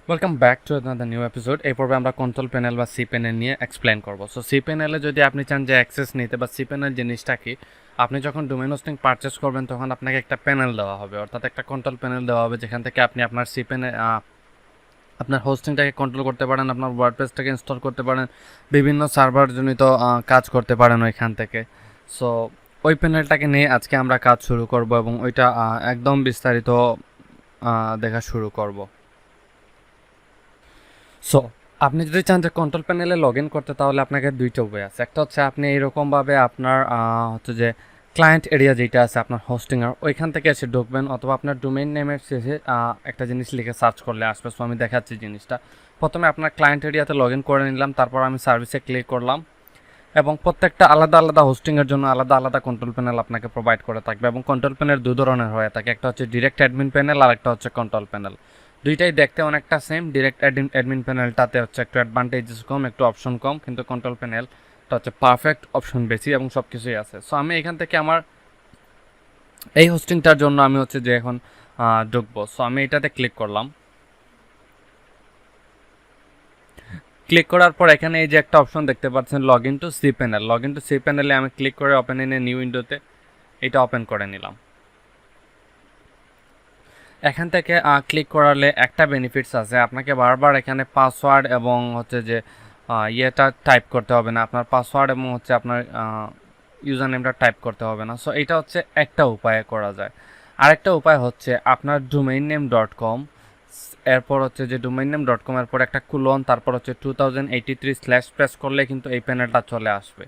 Welcome back to another new episode. এই পর্বে আমরা কন্ট্রোল প্যানেল বা সি প্যানেল নিয়ে এক্সপ্লেন করব। সো সি প্যানেলে যদি আপনি চান যে অ্যাক্সেস নিতে বা সি প্যানেল জিনিসটা কি, আপনি যখন ডোমেইন হোস্টিং পারচেস করবেন তখন আপনাকে একটা প্যানেল দেওয়া হবে, অর্থাৎ একটা কন্ট্রোল প্যানেল দেওয়া হবে যেখান থেকে আপনি আপনার সি প্যানেল আপনার হোস্টিংটাকে কন্ট্রোল করতে পারেন, আপনার ওয়ার্ডপ্রেসটাকে ইনস্টল করতে পারেন, বিভিন্ন সার্ভার জনিত কাজ করতে পারেন ওইখান থেকে। সো ওই প্যানেলটাকে নিয়ে আজকে আমরা কাজ শুরু করব এবং ওইটা একদম বিস্তারিত দেখা শুরু করব। সো আপনি যদি চান যে কন্ট্রোল প্যানেলে লগ ইন করতে, তাহলে আপনাকে দুইটা ওয়ে আছে। একটা হচ্ছে আপনি এইরকমভাবে আপনার হচ্ছে যে ক্লায়েন্ট এরিয়া যেটা আছে আপনার হোস্টিংয়ের, ওইখান থেকে এসে ঢুকবেন, অথবা আপনার ডোমেইন নেমের শেষে একটা জিনিস লিখে সার্চ করলে আসবে। সো আমি দেখাচ্ছি জিনিসটা। প্রথমে আপনার ক্লায়েন্ট এরিয়াতে লগ ইন করে নিলাম, তারপর আমি সার্ভিসে ক্লিক করলাম এবং প্রত্যেকটা আলাদা আলাদা হোস্টিংয়ের জন্য আলাদা আলাদা কন্ট্রোল প্যানেল আপনাকে প্রোভাইড করে থাকবে। এবং কন্ট্রোল প্যানেল দুই ধরনের হয়ে থাকে, একটা হচ্ছে ডিরেক্ট অ্যাডমিন প্যানেল আর একটা হচ্ছে কন্ট্রোল প্যানেল। দুইটাই দেখতে অনেকটা সেম। ডিরেক্ট অ্যাডমিন প্যানেলটাতে হচ্ছে একটু অ্যাডভান্টেজেস কম, একটু অপশন কম, কিন্তু কন্ট্রোল প্যানেলটা হচ্ছে পারফেক্ট, অপশন বেশি এবং সব কিছুই আছে। সো আমি এখান থেকে আমার এই হোস্টিংটার জন্য আমি হচ্ছে যে এখন ঢুকবো। সো আমি এটাতে ক্লিক করলাম। ক্লিক করার পর এখানে এই যে একটা অপশন দেখতে পাচ্ছেন, log in to C panel. Log in to C প্যানেলে আমি ক্লিক করে ওপেন ইন এ নিউ উইন্ডোতে এটা ওপেন করে নিলাম। এখান থেকে ক্লিক করালে একটা বেনিফিটস আছে, আপনাকে বারবার এখানে পাসওয়ার্ড এবং হচ্ছে যে ইয়েটা টাইপ করতে হবে না, আপনার পাসওয়ার্ড এবং হচ্ছে আপনার ইউজার নেমটা টাইপ করতে হবে না। সো এটা হচ্ছে একটা উপায়ে করা যায়। আরেকটা উপায় হচ্ছে আপনার ডোমেইন নেম ডট কম, এরপর হচ্ছে যে ডোমেইন নেম ডট কম এরপর একটা কুলন, তারপর হচ্ছে 2083 স্ল্যাশ প্রেস করলে কিন্তু এই প্যানেলটা চলে আসবে।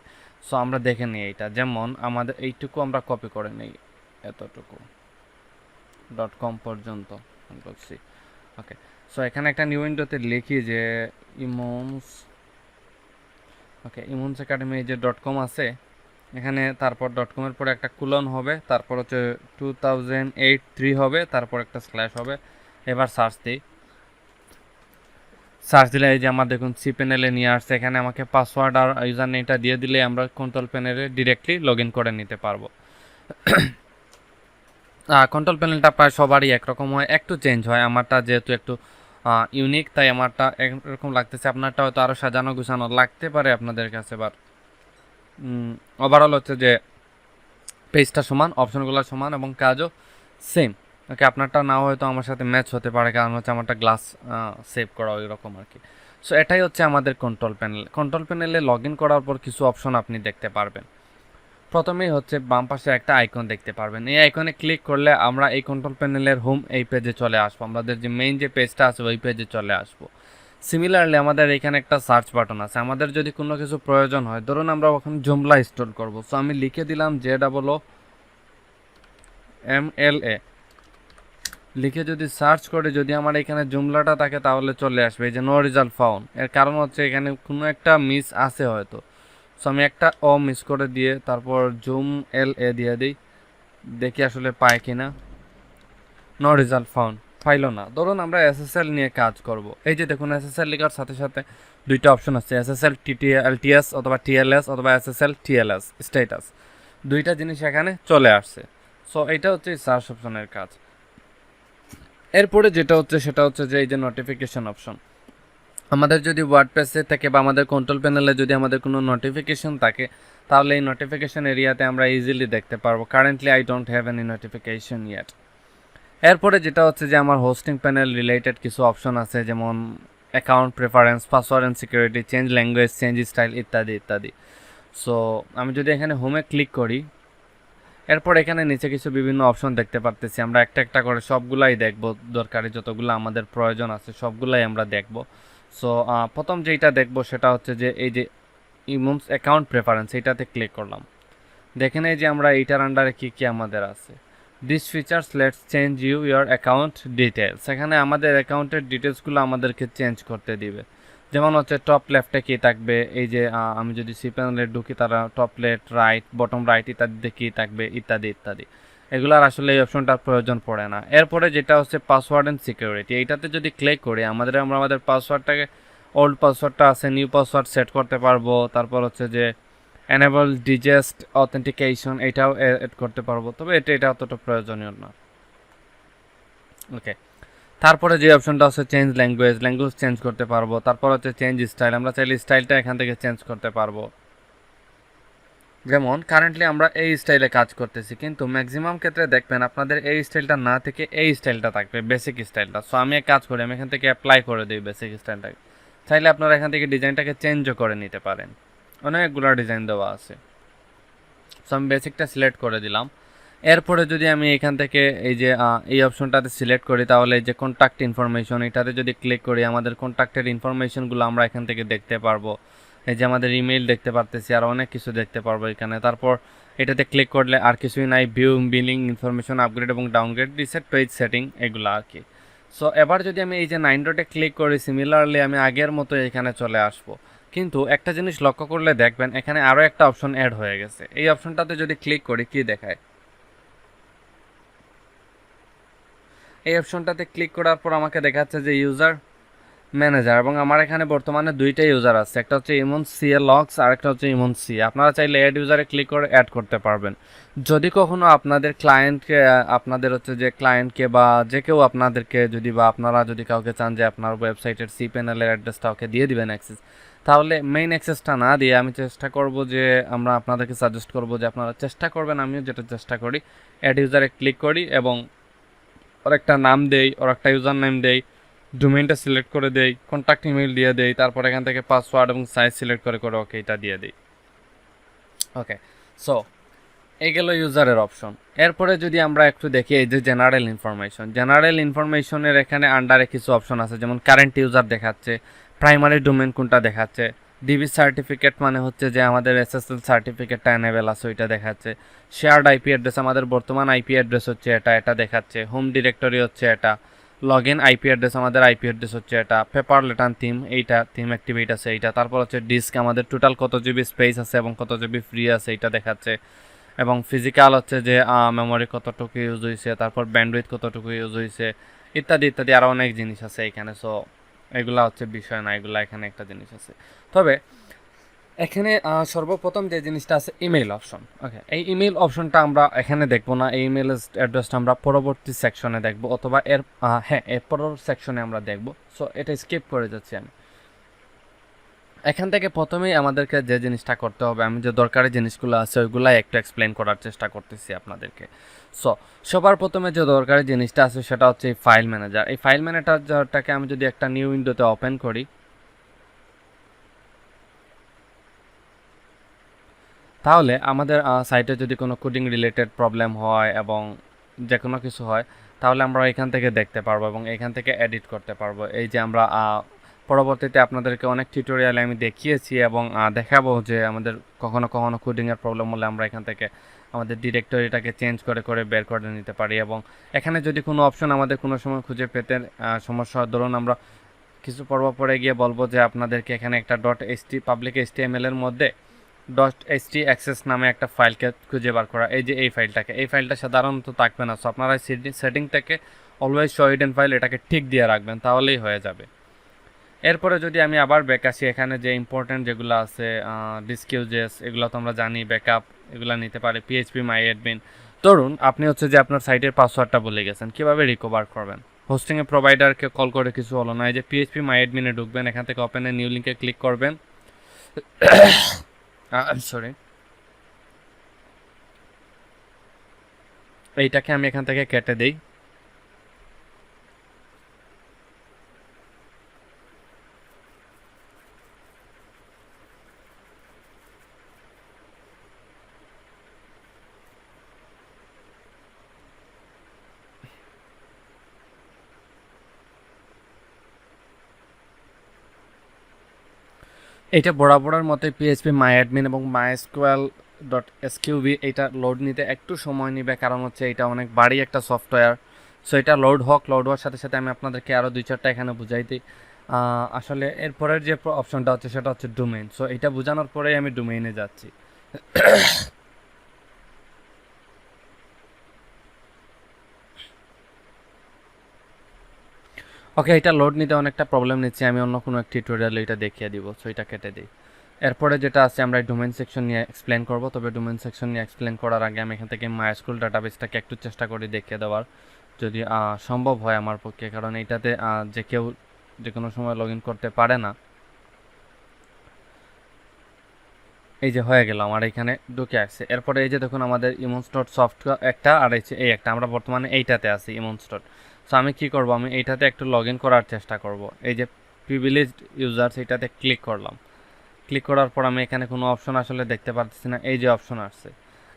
সো আমরা দেখে নিই এইটা, যেমন আমাদের এইটুকু আমরা কপি করে নিই, এতটুকু ডট কম পর্যন্ত বলছি। ওকে, সো এখানে একটা নিউ উইন্ডোতে লিখি যে ইমনস, ওকে ইমনস একাডেমি যে ডট কম আছে এখানে, তারপর ডট কমের পরে একটা কুলন হবে, তারপর হচ্ছে 2083 হবে, তারপর একটা স্ল্যাশ হবে। এবার সার্চ দিই, সার্চ দিলে এই যে আমার দেখুন সি প্যানেলে নিয়ে আসছে। এখানে আমাকে পাসওয়ার্ড আর ইউজার নেমটা দিয়ে দিলে আমরা কন্ট্রোল প্যানেলে ডিরেক্টলি লগ ইন করে নিতে পারবো। কন্ট্রোল প্যানেলটা প্রায় সবারই একরকম হয়, একটু চেঞ্জ হয়। আমারটা যেহেতু একটু ইউনিক, তাই আমারটা এরকম লাগতেছে, আপনারটা হয়তো আরও সাজানো গুছানো লাগতে পারে আপনাদের কাছে। বাট ওভারঅল হচ্ছে যে পেজটা সমান, অপশনগুলো সমান এবং কাজও সেম। ওকে, আপনারটা নাও হয়তো আমার সাথে ম্যাচ হতে পারে, কারণ হচ্ছে আমারটা গ্লাস সেভ করা ওই রকম আর কি। সো এটাই হচ্ছে আমাদের কন্ট্রোল প্যানেল। কন্ট্রোল প্যানেলে লগ ইন করার পর কিছু অপশন আপনি দেখতে পারবেন। প্রথমেই হচ্ছে বাম পাশে একটা আইকন দেখতে পারবেন, এই আইকনে ক্লিক করলে আমরা এই কন্ট্রোল প্যানেলের হোম এই পেজে চলে আসবো, আমাদের যে মেইন যে পেজটা আছে ওই পেজে চলে আসবো। সিমিলারলি আমাদের এখানে একটা সার্চ বাটন আছে, আমাদের যদি কোনো কিছু প্রয়োজন হয়, ধরুন আমরা ওখানে জুমলা ইনস্টল করবো, সো আমি লিখে দিলাম JOOMLA, লিখে যদি সার্চ করে যদি আমার এখানে জুমলাটা থাকে তাহলে চলে আসবে এই যে নো রেজাল্ট ফাউন্ড। এর কারণ হচ্ছে এখানে কোনো একটা মিস আছে হয়তো। সো আমি একটা মিস করে দিয়ে তারপর JOOMLA দিয়ে দিই, দেখি আসলে পায় কিনা। নো রেজাল্ট ফাউন্ড, পাইলো না। ধরুন আমরা SSL নিয়ে কাজ করব, এই যে দেখুন SSL লেখার সাথে সাথে দুইটা অপশন আছে, SSL TTLTS অথবা TLS অথবা SSL TLS স্ট্যাটাস, দুইটা জিনিস এখানে চলে আসছে। সো এটা হচ্ছে সার্চ অপশনের কাজ। এরপরে যেটা হচ্ছে সেটা হচ্ছে যে এই যে নোটিফিকেশন অপশন, আমাদের যদি ওয়ার্ডপ্রেসে থাকে বা আমাদের কন্ট্রোল প্যানেলে যদি আমাদের কোনো নোটিফিকেশন থাকে, তাহলে এই নোটিফিকেশন এরিয়াতে আমরা ইজিলি দেখতে পারবো। Currently I don't have any notification yet. এরপরে যেটা হচ্ছে যে আমার হোস্টিং প্যানেল রিলেটেড কিছু অপশন আছে, যেমন account preference, password and security, change language, change style ইত্যাদি ইত্যাদি। সো আমি যদি এখানে হোমে ক্লিক করি, এরপর এখানে নিচে কিছু বিভিন্ন অপশন দেখতে পারতেছি, আমরা একটা একটা করে সবগুলাই দেখব, দরকারি যতগুলো আমাদের প্রয়োজন আছে সবগুলাই আমরা দেখব। সো প্রথম যেটা দেখব সেটা হচ্ছে যে এই যে ইমোমস অ্যাকাউন্ট প্রেফারেন্স, এটাতে ক্লিক করলাম। দেখেন এই যে আমরা এইটার আন্ডারে কী কী আমাদের আছে, this features let's change your account details. এখানে আমাদের অ্যাকাউন্টের ডিটেলসগুলো আমাদেরকে চেঞ্জ করতে দিবে। যেমন হচ্ছে টপ লেফটে কী থাকবে, এই যে আমি যদি সি প্যানেলে ঢুকি তারা top left, right, bottom right ইত্যাদিতে কী থাকবে ইত্যাদি ইত্যাদি। এগুলোর আসলে এই অপশনটার প্রয়োজন পড়ে না। এরপরে যেটা হচ্ছে পাসওয়ার্ড অ্যান্ড সিকিউরিটি, এইটাতে যদি ক্লিক করি আমরা আমাদের পাসওয়ার্ডটাকে, ওল্ড পাসওয়ার্ডটা আছে, নিউ পাসওয়ার্ড সেট করতে পারবো। তারপর হচ্ছে যে এনেবল ডিজেস্ট অথেন্টিকেশন, এটাও এড করতে পারবো, তবে এটা অতটা প্রয়োজনীয় না। ওকে, তারপরে যে অপশনটা হচ্ছে চেঞ্জ ল্যাঙ্গুয়েজ, ল্যাঙ্গুয়েজ চেঞ্জ করতে পারবো। তারপর হচ্ছে চেঞ্জ স্টাইল, আমরা চাইলে স্টাইলটা এখান থেকে চেঞ্জ করতে পারবো। যেমন কারেন্টলি আমরা এই স্টাইলে কাজ করতেছি, কিন্তু ম্যাক্সিমাম ক্ষেত্রে দেখবেন আপনাদের এই স্টাইলটা না থেকে এই স্টাইলটা থাকবে, বেসিক স্টাইলটা। সো আমি এক কাজ করি, আমি এখান থেকে অ্যাপ্লাই করে দিই বেসিক স্টাইলটাকে। চাইলে আপনারা এখান থেকে ডিজাইনটাকে চেঞ্জও করে নিতে পারেন, অনেকগুলো ডিজাইন দেওয়া আছে। সো আমি বেসিকটা সিলেক্ট করে দিলাম। এরপরে যদি আমি এখান থেকে এই যে এই অপশনটাতে সিলেক্ট করি, তাহলে এই যে কন্ট্যাক্ট ইনফরমেশন, এটাতে যদি ক্লিক করি আমাদের কন্ট্যাক্টের ইনফরমেশনগুলো আমরা এখান থেকে দেখতে পারবো। এই যে আমাদের ইমেল দেখতে পারতেছি, আর অনেক কিছু দেখতে পারবো এখানে। তারপর এটাতে ক্লিক করলে আর কিছুই নাই, ভিউ, বিলিং, ইনফরমেশন, আপগ্রেড এবং ডাউনগ্রেড, রিসেট পেজ সেটিং, এগুলো আর কি। সো এবার যদি আমি এই যে 9 ডটে ক্লিক করি, সিমিলারলি আমি আগের মতো এখানে চলে আসবো। কিন্তু একটা জিনিস লক্ষ্য করলে দেখবেন এখানে আরও একটা অপশন অ্যাড হয়ে গেছে। এই অপশনটাতে যদি ক্লিক করি, কি দেখায়? এই অপশনটাতে ক্লিক করার পর আমাকে দেখাচ্ছে যে ইউজার ম্যানেজার, এবং আমার এখানে বর্তমানে দুইটা ইউজার আছে, একটা হচ্ছে ইমন সি এ লক্স আর একটা হচ্ছে ইমন সি। আপনারা চাইলে অ্যাড ইউজারে ক্লিক করে অ্যাড করতে পারবেন। যদি কখনো আপনাদের ক্লায়েন্টকে, আপনাদের হচ্ছে যে ক্লায়েন্টকে বা যে কেউ আপনাদেরকে যদি, বা আপনারা যদি কাউকে চান যে আপনার ওয়েবসাইটের সি প্যানেলের অ্যাড্রেসটা ওকে দিয়ে দিবেন অ্যাক্সেস, তাহলে মেইন অ্যাক্সেসটা না দিয়ে আমি চেষ্টা করব যে, আমরা আপনাদেরকে সাজেস্ট করব যে আপনারা চেষ্টা করবেন, আমিও যেটা চেষ্টা করি, অ্যাড ইউজারে ক্লিক করি এবং ওর একটা নাম দেই, ওর একটা ইউজার নেম দেই, ডোমেইনটা সিলেক্ট করে দেই, কন্ট্যাক্ট ইমেল দিয়ে দেই, তারপর এখান থেকে পাসওয়ার্ড এবং সাইজ সিলেক্ট করে করে ওকে এটা দিয়ে দিই। ওকে, সো এই গেল ইউজারের অপশন। এরপরে যদি আমরা একটু দেখি এই যে জেনারেল ইনফরমেশন, জেনারেল ইনফরমেশনের এখানে আন্ডারে কিছু অপশন আছে, যেমন কারেন্ট ইউজার দেখাচ্ছে, প্রাইমারি ডোমেন কোনটা দেখাচ্ছে, ডিবি সার্টিফিকেট মানে হচ্ছে যে আমাদের এসএসএল সার্টিফিকেটটা এনেবেল আছে ওইটা দেখাচ্ছে, শেয়ার্ড আইপি অ্যাড্রেস, আমাদের বর্তমান আইপি অ্যাড্রেস হচ্ছে এটা, এটা দেখাচ্ছে, হোম ডিরেক্টরি হচ্ছে এটা, লগ ইন আইপি অ্যাড্রেস, আমাদের আইপি অ্যাড্রেস হচ্ছে এটা, পেপার লেটার থিম, এইটা থিম অ্যাক্টিভেট আছে এইটা, তারপর হচ্ছে ডিস্ক, আমাদের টোটাল কত জিবি স্পেস আছে এবং কত জিবি ফ্রি আছে এইটা দেখাচ্ছে, এবং ফিজিক্যাল হচ্ছে যে মেমোরি কতটুকু ইউজ হয়েছে, তারপর ব্যান্ডউইথ কতটুকু ইউজ হয়েছে, ইত্যাদি ইত্যাদি আরও অনেক জিনিস আছে এখানে। সো এগুলা হচ্ছে বিষয় না, এগুলা এখানে একটা জিনিস আছে। তবে এখানে সর্বপ্রথম যে জিনিসটা আছে ইমেইল অপশন। ওকে, এই ইমেইল অপশনটা আমরা এখানে দেখবো না, এই ইমেইল অ্যাড্রেসটা আমরা পরবর্তী সেকশনে দেখবো, অথবা এর পরের সেকশনে আমরা দেখবো। সো এটা স্কিপ করে যাচ্ছি আমি। এখান থেকে প্রথমেই আমাদেরকে যে জিনিসটা করতে হবে, আমি যে দরকারি জিনিসগুলো আছে ওইগুলাই একটু এক্সপ্লেন করার চেষ্টা করতেছি আপনাদেরকে। সো সবার প্রথমে যে দরকারি জিনিসটা আছে সেটা হচ্ছে এই ফাইল ম্যানেজার। এই ফাইল ম্যানেজারটাকে আমি যদি একটা নিউ উইন্ডোতে ওপেন করি, তাহলে আমাদের সাইটে যদি কোনো কোডিং রিলেটেড প্রবলেম হয় এবং যে কোনো কিছু হয়, তাহলে আমরা এখান থেকে দেখতে পারবো এবং এখান থেকে এডিট করতে পারবো। এই যে আমরা পরবর্তীতে আপনাদেরকে অনেক টিউটোরিয়ালে আমি দেখিয়েছি এবং দেখাবো যে আমাদের কখনো কখনো কোডিংয়ের প্রবলেম হলে আমরা এখান থেকে আমাদের ডিরেক্টরিটাকে চেঞ্জ করে করে বের করে নিতে পারি। এবং এখানে যদি কোনো অপশন আমাদের কোনো সময় খুঁজে পেতে সমস্যা হয়, ধরুন আমরা কিছু পর্ব পরে গিয়ে বলবো যে আপনাদেরকে এখানে একটা পাবলিক HTML এর মধ্যে .ht অ্যাক্সেস নামে একটা ফাইলকে খুঁজে বার করা, এই যে এই ফাইলটাকে, এই ফাইলটা সাধারণত থাকবে না। সো আপনারা সেটিং থেকে অলওয়েজ শো হিডেন ফাইল এটাকে ঠিক দিয়ে রাখবেন, তাহলেই হয়ে যাবে। এরপরে যদি আমি আবার ব্যাক আসি, এখানে যে ইম্পর্টেন্ট যেগুলো আছে, ডিস্ক ইউজেস, এগুলো তো আমরা জানি, ব্যাকআপ এগুলো নিতে পারে, PHP মাই অ্যাডমিন। ধরুন আপনি হচ্ছে যে আপনার সাইটের পাসওয়ার্ডটা ভুলে গেছেন, কীভাবে রিকভার করবেন? হোস্টিংয়ের প্রোভাইডারকে কল করে কিছু হলো না, এই যে PHP মাই অ্যাডমিনে ঢুকবেন, এখান থেকে ওপেনে নিউ লিঙ্কে ক্লিক করবেন। সরি, এইটাকে আমি এখান থেকে কেটে দিই। এটা বরাবরের মতোই PHP মাই অ্যাডমিন এবং MySQL.SQB এটা লোড নিতে একটু সময় নেবে, কারণ হচ্ছে এটা অনেক ভারী একটা সফটওয়্যার। সো এটা লোড হওয়ার সাথে সাথে আমি আপনাদেরকে আরও 2-4টা এখানে বুঝাই দিই। আসলে এরপরের যে অপশনটা হচ্ছে সেটা হচ্ছে ডোমেইন। সো এটা বোঝানোর পরেই আমি ডোমেইনে যাচ্ছি। ওকে, এটা লোড নিতে অনেকটা প্রবলেম নিচ্ছে, আমি অন্য কোনো এক টিউটোরিয়ালে এটা দেখিয়ে দিব। সো এটা কেটে দিই। এরপরে যেটা আছে আমরা ডোমেইন সেকশন নিয়ে এক্সপ্লেন করব। তবে ডোমেইন সেকশন নিয়ে এক্সপ্লেন করার আগে আমি এখান থেকে MySQL ডাটাবেসটাকে একটু চেষ্টা করি দেখিয়ে দেওয়ার। যদি সম্ভব হয় আমার পক্ষে, কারণ এইটাতে যে কেউ যে কোনো সময় লগ ইন করতে পারে না। এই যে হয়ে গেল, আমার এখানে ঢুকে আসছে। এরপরে এই যে দেখুন আমাদের ইমনস্টট সফটওয়্যার একটা, আর এই একটা, আমরা বর্তমানে এইটাতে আছি ইমনস্টট। সো আমি কি করব, আমি এইটাতে একটু লগ ইন করার চেষ্টা করব। এই যে প্রিভিলেজড ইউজার্স, এইটাতে ক্লিক করলাম। ক্লিক করার পর আমি এখানে কোনো অপশন আসলে দেখতে পাচ্ছি না। এই যে অপশন আসছে,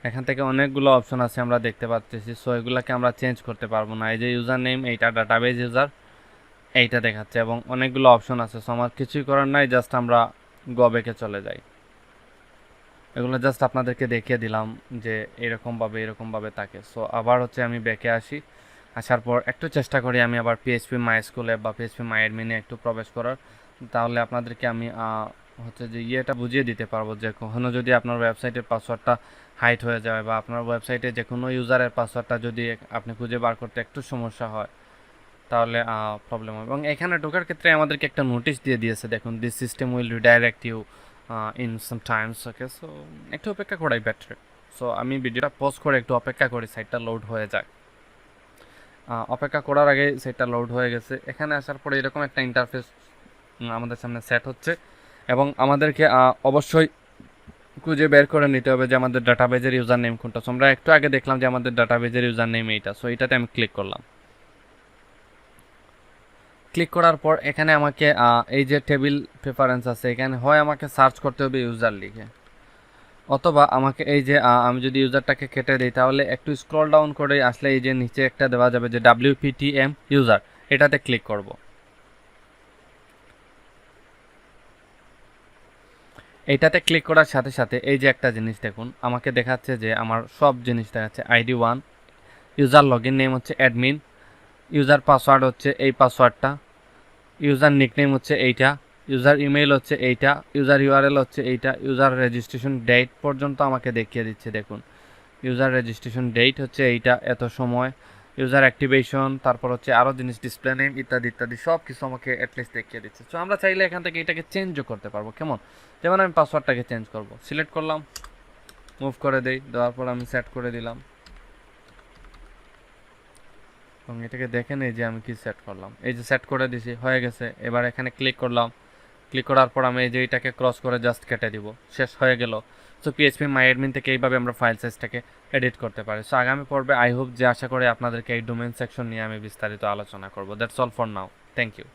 এখান থেকে অনেকগুলো অপশন আছে আমরা দেখতে পাচ্ছি। সো এগুলোকে আমরা চেঞ্জ করতে পারবো না। এই যে ইউজার নেম, এইটা ডাটাবেজ ইউজার, এইটা দেখাচ্ছে এবং অনেকগুলো অপশন আছে। সো আমার কিছুই করার নাই, জাস্ট আমরা গবেকে চলে যাই। এগুলো জাস্ট আপনাদেরকে দেখিয়ে দিলাম যে এরকমভাবে থাকে। সো আবার হচ্ছে আমি ব্যাকে আসি। আসার পর একটু চেষ্টা করি আমি আবার পিএইচপি মাই স্কুলে বা পিএইচপি মাই অ্যাডমিনে একটু প্রবেশ করার। তাহলে আপনাদেরকে আমি হচ্ছে যে ইয়েটা বুঝিয়ে দিতে পারবো যে কখনো যদি আপনার ওয়েবসাইটের পাসওয়ার্ডটা হাইড হয়ে যায় বা আপনার ওয়েবসাইটে যে কোনো ইউজারের পাসওয়ার্ডটা যদি আপনি খুঁজে বার করতে একটু সমস্যা হয়, তাহলে প্রবলেম হবে। এবং এখানে ঢোকার ক্ষেত্রে আমাদেরকে একটা নোটিশ দিয়ে দিয়েছে, দেখুন, this system will redirect you in some times. Okay, so একটু অপেক্ষা করাই বেটার। সো আমি ভিডিওটা পজ করে একটু অপেক্ষা করি সাইটটা লোড হয়ে যায়। অপেক্ষা করার আগে সাইটটা লোড হয়ে গেছে। এখানে আসার পরে এরকম একটা ইন্টারফেস আমাদের সামনে সেট হচ্ছে এবং আমাদেরকে অবশ্যই খুঁজে বের করে নিতে হবে যে আমাদের ডাটাবেজের ইউজার নেম কোনটা। সো আমরা একটু আগে দেখলাম যে আমাদের ডাটাবেজের ইউজার নেম এইটা। সো এইটাতে আমি ক্লিক করলাম। ক্লিক করার পর এখানে আমাকে এই যে টেবিল প্রেফারেন্স আছে, এখানে হয় আমাকে সার্চ করতে হবে ইউজার লিখে, অথবা আমাকে এই যে আমি যদি ইউজারটাকে কেটে দিই তাহলে একটু স্ক্রল ডাউন করে আসলে এই যে নিচে একটা দেওয়া যাবে যে WPTM ইউজার, এটাতে ক্লিক করব। এইটাতে ক্লিক করার সাথে সাথে এই যে একটা জিনিস দেখুন, আমাকে দেখাচ্ছে যে আমার সব জিনিস দেখাচ্ছে। ID1, user log in name হচ্ছে অ্যাডমিন, ইউজার পাসওয়ার্ড হচ্ছে এই পাসওয়ার্ডটা, ইউজার নিকনেম হচ্ছে এইটা, ইউজার ইমেইল হচ্ছে এইটা, ইউজার ইউআরএল হচ্ছে এইটা, ইউজার রেজিস্ট্রেশন ডেট পর্যন্ত আমাকে দেখিয়ে দিচ্ছে। দেখুন, ইউজার রেজিস্ট্রেশন ডেট হচ্ছে এইটা, এত সময়, ইউজার অ্যাক্টিভেশন, তারপর হচ্ছে আরও জিনিস, ডিসপ্লে নেম ইত্যাদি ইত্যাদি সব কিছু আমাকে অ্যাটলিস্ট দেখিয়ে দিচ্ছে। সো আমরা চাইলে এখান থেকে এটাকে চেঞ্জও করতে পারবো। কেমন, যেমন আমি পাসওয়ার্ডটাকে চেঞ্জ করব, সিলেক্ট করলাম, মুভ করে দেই, দেওয়ার পর আমি সেট করে দিলাম এবং এটাকে দেখেন এই যে আমি কি সেট করলাম। এই যে সেট করে দিছি, হয়ে গেছে। এবার এখানে ক্লিক করলাম। ক্লিক করার পর আমি এই যে এটাকে ক্রস করে জাস্ট কেটে দিব, শেষ হয়ে গেল। সো পিএইচপি মাই অ্যাডমিন থেকে এইভাবে আমরা ফাইল সাইজটাকে এডিট করতে পারি। সো আগামী পর্বে আই হোপ যে আশা করি আপনাদেরকে এই ডোমেন সেকশন নিয়ে আমি বিস্তারিত আলোচনা করব। That's all for now, thank you.